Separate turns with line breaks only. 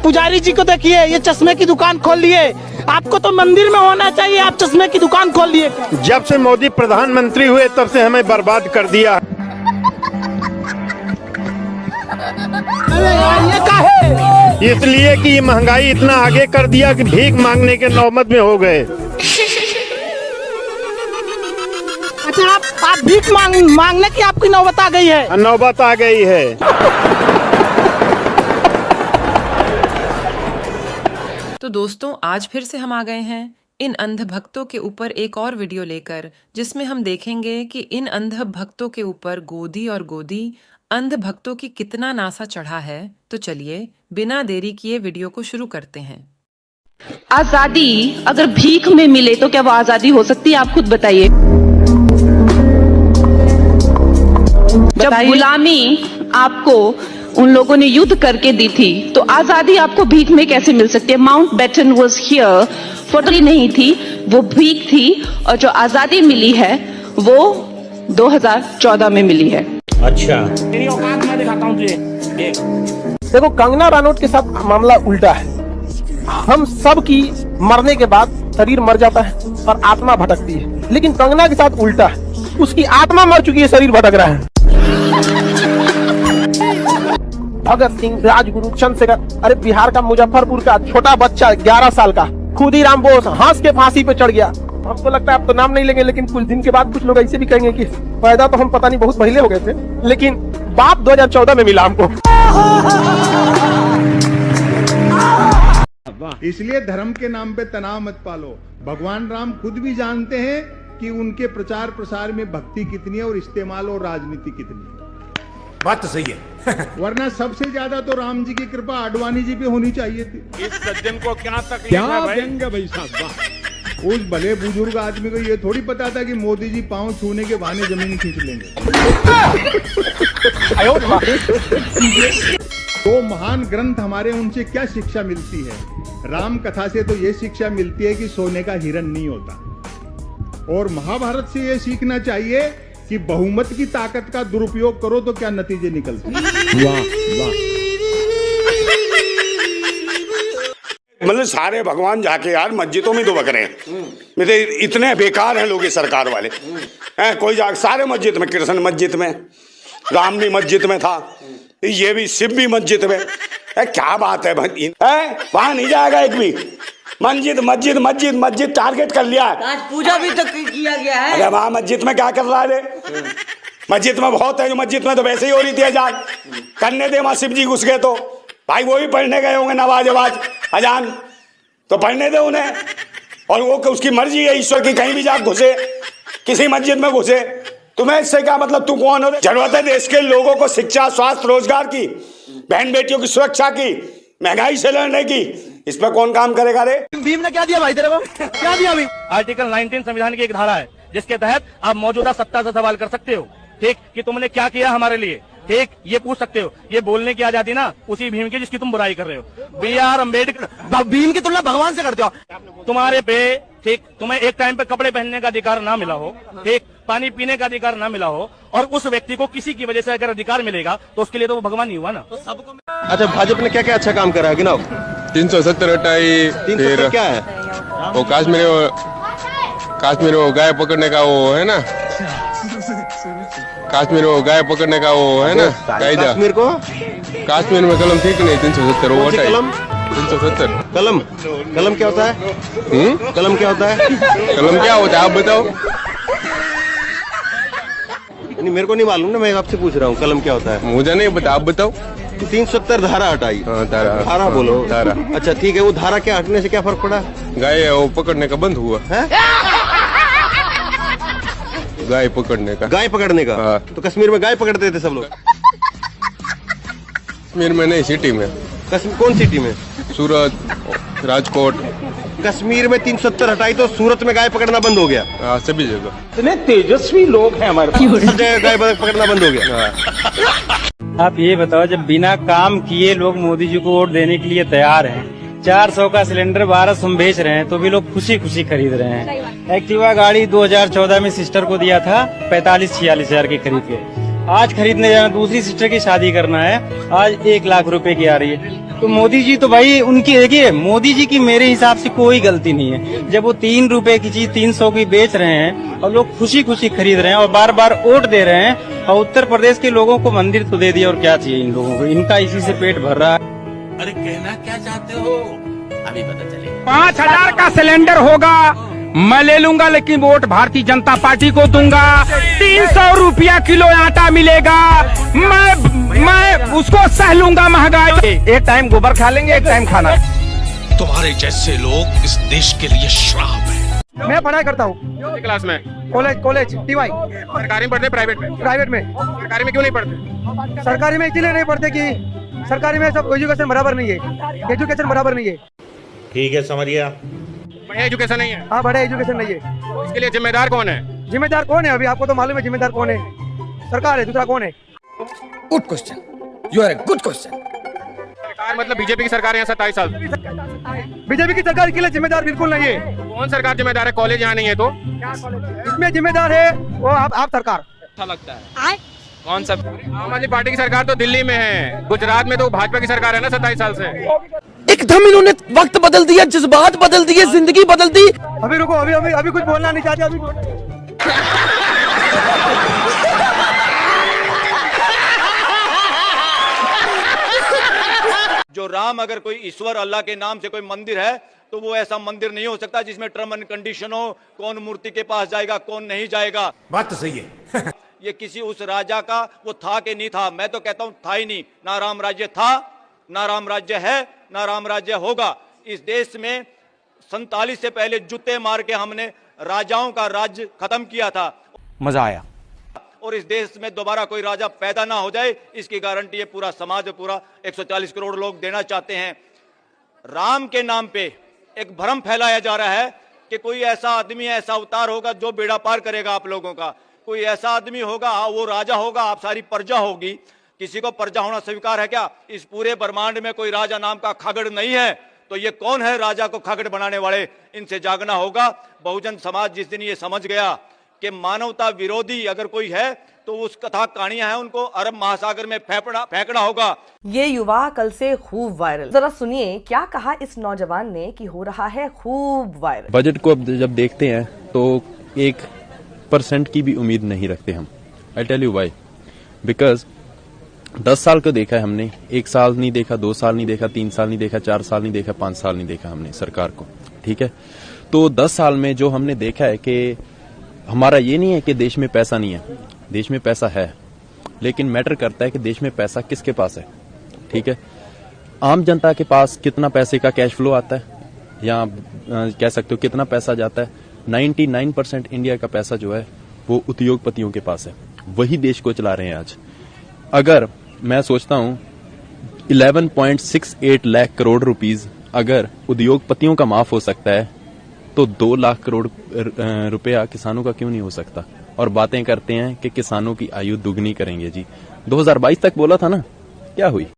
पुजारी जी को देखिए, ये चश्मे की दुकान खोल लिए। आपको तो मंदिर में होना चाहिए, आप चश्मे की दुकान खोल लिए।
जब से मोदी प्रधानमंत्री हुए तब से हमें बर्बाद कर दिया।
अरे यार ये काहे?
इसलिए कि ये महंगाई इतना आगे कर दिया कि भीख मांगने के नौबत में हो गए।
अच्छा आप भीख मांगने की आपकी नौबत आ गई है?
नौबत आ गई है।
तो दोस्तों आज फिर से हम आ गए हैं इन अंध भक्तों के ऊपर एक और वीडियो लेकर, जिसमें हम देखेंगे कि इन अंध भक्तों के ऊपर गोदी और गोदी अंध भक्तों की कितना नासा चढ़ा है। तो चलिए बिना देरी किए वीडियो को शुरू करते हैं।
आजादी अगर भीख में मिले तो क्या वो आजादी हो सकती है? आप खुद बताइए। जब गुलामी आपको उन लोगों ने युद्ध करके दी थी तो आजादी आपको भीख में कैसे मिल सकती है? माउंट बैटन वॉज हियर फॉरली नहीं थी, वो भीख थी। और जो आजादी मिली है वो 2014 में मिली है।
अच्छा तेरी औकात मैं दिखाता हूँ तुझे।
देखो कंगना रनौत के साथ मामला उल्टा है। हम सब की मरने के बाद शरीर मर जाता है और आत्मा भटकती है, लेकिन कंगना के साथ उल्टा है। उसकी आत्मा मर चुकी है, शरीर भटक रहा है। भगत सिंह, राजगुरु, चंद्रशेखर, अरे बिहार का मुजफ्फरपुर का छोटा बच्चा 11 साल का खुदीराम बोस हंस के फांसी पे चढ़ गया। हमको लगता है अब तो नाम नहीं लेंगे, लेकिन कुछ दिन के बाद कुछ लोग ऐसे भी कहेंगे कि पैदा तो हम पता नहीं बहुत पहले हो गए थे, लेकिन बाप 2014 में मिला हमको।
इसलिए धर्म के नाम पे तनाव मत पालो। भगवान राम खुद भी जानते हैं कि उनके प्रचार प्रसार में भक्ति कितनी है और इस्तेमाल और राजनीति कितनी है।
बात तो सही है।
वरना सबसे ज्यादा तो राम जी की कृपा आडवाणी जी पे होनी चाहिए थी।
इस सज्जन को क्या तकलीफ
क्या
है भाई?
व्यंग भाई साहब, उस भले बुजुर्ग आदमी को ये थोड़ी पता था कि मोदी जी पांव छूने के बहाने जमीन खींच लेंगे। तो महान ग्रंथ हमारे उनसे क्या शिक्षा मिलती है? राम कथा से तो ये शिक्षा मिलती है कि सोने का हिरण नहीं होता। और महाभारत से ये सीखना चाहिए कि बहुमत की ताकत का दुरुपयोग करो तो क्या नतीजे निकलते हैं।
वाह वाह।
मतलब सारे भगवान जाके यार मस्जिदों में तो बक रहे हैं। मेरे इतने बेकार हैं लोग ये सरकार वाले हैं। कोई जा सारे मस्जिद में, कृष्ण मस्जिद में, राम भी मस्जिद में था, ये भी शिव भी मस्जिद में। क्या बात है भाई, वहां नहीं जाएगा एक भी। मस्जिद मस्जिद मस्जिद मस्जिद टारगेट कर लिया है।
आज पूजा भी तो किया गया है।
अरे वहां मस्जिद में क्या कर रहा है? मस्जिद में बहुत है, जो मस्जिद में तो वैसे ही हो रही थी अजान करने दे। वहां शिव जी घुस गए तो भाई वो भी पढ़ने गए होंगे नवाज अजान, तो पढ़ने दे उन्हें। और वो उसकी मर्जी है ईश्वर की, कहीं भी जा घुसे, किसी मस्जिद में घुसे। तुम्हें इससे क्या मतलब? तू कौन हो? जरूरत है देश के लोगों को शिक्षा, स्वास्थ्य, रोजगार की, बहन बेटियों की सुरक्षा की, महंगाई से लड़ने की। इस पर कौन काम करेगा? रे
भीम ने क्या दिया भाई तेरे को? क्या दिया भीम?
आर्टिकल 19 संविधान की एक धारा है जिसके तहत आप मौजूदा सत्ता से सवाल कर सकते हो, ठीक, कि तुमने क्या किया हमारे लिए, ठीक, ये पूछ सकते हो। ये बोलने की आजादी ना उसी भीम की जिसकी तुम बुराई कर रहे हो। B.R. अम्बेडकर।
भीम की तुलना भगवान से करते हो?
तुम्हारे पे, ठीक, तुम्हें एक टाइम पे कपड़े पहनने का अधिकार ना मिला हो, ठीक, पानी पीने का अधिकार ना मिला हो, और उस व्यक्ति को किसी की वजह से अगर अधिकार मिलेगा तो उसके लिए तो वो भगवान ही हुआ ना। तो सबको।
अच्छा भाजपा ने क्या क्या अच्छा काम करा है गिनाओ?
370 हटाई।
370 क्या है?
वो काश्मीर वो गाय पकड़ने का वो है ना, कश्मीर वो गाय पकड़ने का वो है ना कायदा। कश्मीर में कलम ठीक नहीं 370 वो हटाई। 370 कलम क्या होता है? कलम क्या होता है? कलम क्या होता है आप बताओ।
नहीं मेरे को नहीं मालूम ना, मैं आपसे पूछ रहा हूँ कलम क्या होता है।
मुझे नहीं पता, आप बताओ।
370 धारा हटाई। धारा बोलो।
धारा।
अच्छा ठीक है, वो धारा क्या हटने से क्या फर्क पड़ा?
गाय वो पकड़ने का बंद हुआ है। गाय पकड़ने का। हाँ।
तो कश्मीर में गाय पकड़ते थे सब लोग?
कश्मीर में नहीं, सिटी में।
कौन सिटी में?
सूरत, राजकोट।
कश्मीर में 370 हटाई तो सूरत में गाय पकड़ना बंद हो गया।
हाँ सभी जगह।
इतने तेजस्वी लोग हैं हमारे पास,
सब जगह गाय पकड़ना बंद हो गया।
आप ये बताओ, जब बिना काम किए लोग मोदी जी को वोट देने के लिए तैयार हैं, 400 का सिलेंडर 1200 में बेच रहे हैं, तो भी लोग खुशी खुशी खरीद रहे हैं। एक्टिवा गाड़ी 2014 में सिस्टर को दिया था 45-46 हजार की खरीद के। आज खरीदने जाना, दूसरी सिस्टर की शादी करना है, आज 1 लाख रुपए की आ रही है। तो मोदी जी तो भाई उनकी, देखिए मोदी जी की मेरे हिसाब से कोई गलती नहीं है। जब वो 3 रुपए की चीज 300 की बेच रहे हैं और लोग खुशी खुशी खरीद रहे हैं और बार बार वोट दे रहे हैं, और उत्तर प्रदेश के लोगों को मंदिर तो दे दिया और क्या चाहिए इन लोगों को, इनका इसी से पेट भर रहा है।
अरे कहना क्या चाहते हो अभी पता चले।
5000 का सिलेंडर होगा, मैं ले लूंगा, लेकिन वोट भारतीय जनता पार्टी को दूंगा। 300 रुपया किलो आटा मिलेगा, मैं उसको सह लूंगा महंगाई। एक टाइम गोबर खा लेंगे, एक टाइम खाना।
तुम्हारे जैसे लोग इस देश के लिए श्राप है।
मैं पढ़ाई करता हूँ
क्लास में,
कॉलेज टीवाई।
सरकारी में पढ़ते, प्राइवेट में?
प्राइवेट में।
सरकारी में क्यों नहीं पढ़ते?
सरकारी में इसलिए नहीं पढ़ते कि सरकारी में सब एजुकेशन बराबर नहीं है, एजुकेशन बराबर नहीं है।
ठीक है, समझ गया।
बढ़िया एजुकेशन नहीं है।
हाँ, बड़ा एजुकेशन नहीं है।
इसके लिए जिम्मेदार कौन है?
जिम्मेदार कौन है? अभी आपको तो मालूम है जिम्मेदार कौन है। सरकार है, दूसरा कौन है?
Good question, you are a good question.
सरकार मतलब बीजेपी की सरकार है 27 साल।
बीजेपी की सरकार के लिए जिम्मेदार बिल्कुल नहीं है।
कौन सरकार जिम्मेदार है? कॉलेज यहाँ नहीं है तो
इसमें जिम्मेदार है वो आप सरकार।
अच्छा लगता है कौन सा? आम आदमी पार्टी की सरकार तो दिल्ली में है, गुजरात में तो भाजपा की सरकार है ना 27 साल से।
एकदम इन्होंने वक्त बदल दिया, जज्बात बदल दिए, जिंदगी बदल दी।
अभी रुको, अभी कुछ बोलना नहीं चाहते। अभी
जो राम अगर कोई ईश्वर अल्लाह के नाम से कोई मंदिर है तो वो ऐसा मंदिर नहीं हो सकता जिसमें टर्म एंड कंडीशन हो, कौन मूर्ति के पास जाएगा कौन नहीं जाएगा।
बात तो सही है।
ये किसी उस राजा का वो था कि नहीं था, मैं तो कहता हूं था ही नहीं। ना राम राज्य था, ना राम राज्य है, ना राम राज्य होगा। इस देश में 47 से पहले जूते मार के हमने राजाओं का राज्य खत्म किया था।
मजा आया।
और इस देश में दोबारा कोई राजा पैदा ना हो जाए, इसकी गारंटी ये पूरा समाज, पूरा 140 करोड़ लोग देना चाहते हैं। राम के नाम पे एक भ्रम फैलाया जा रहा है कि कोई ऐसा आदमी, ऐसा अवतार होगा जो बेड़ा पार करेगा आप लोगों का। कोई ऐसा आदमी होगा, वो राजा होगा, आप सारी प्रजा होगी। किसी को प्रजा होना स्वीकार है क्या? इस पूरे ब्रह्मांड में कोई राजा नाम का खगड़ नहीं है। तो ये कौन है राजा को खगड़ बनाने वाले? इनसे जागना होगा। बहुजन समाज जिस दिन ये समझ गया कि मानवता विरोधी अगर कोई है तो उस कथा कहानियां हैं उनको अरब महासागर में फेंकना होगा।
ये युवा कल से खूब वायरल, जरा सुनिए क्या कहा इस नौजवान ने कि हो रहा है खूब वायरल।
बजट को अब जब देखते हैं तो 1% की भी उम्मीद नहीं रखते हम। I tell you why, because 10 साल को देखा है हमने, 1 साल नहीं देखा, 2 साल नहीं देखा, 3 साल नहीं देखा, 4 साल नहीं देखा, 5 साल नहीं देखा हमने सरकार को। ठीक है, तो 10 साल में जो हमने देखा है कि हमारा ये नहीं है कि देश में पैसा नहीं है, देश में पैसा है, लेकिन मैटर करता है कि देश में पैसा किसके पास है। ठीक है, आम जनता के पास कितना पैसे का कैश फ्लो आता है, या कह सकते हो कितना पैसा जाता है। 99% इंडिया का पैसा जो है वो उद्योगपतियों के पास है, वही देश को चला रहे हैं आज। अगर मैं सोचता हूं 11.68 लाख करोड़ रुपीस अगर उद्योगपतियों का माफ हो सकता है तो 2 लाख करोड़ रुपया किसानों का क्यों नहीं हो सकता। और बातें करते हैं कि किसानों की आयु दुगनी करेंगे जी। 2022 तक बोला था ना, क्या हुई?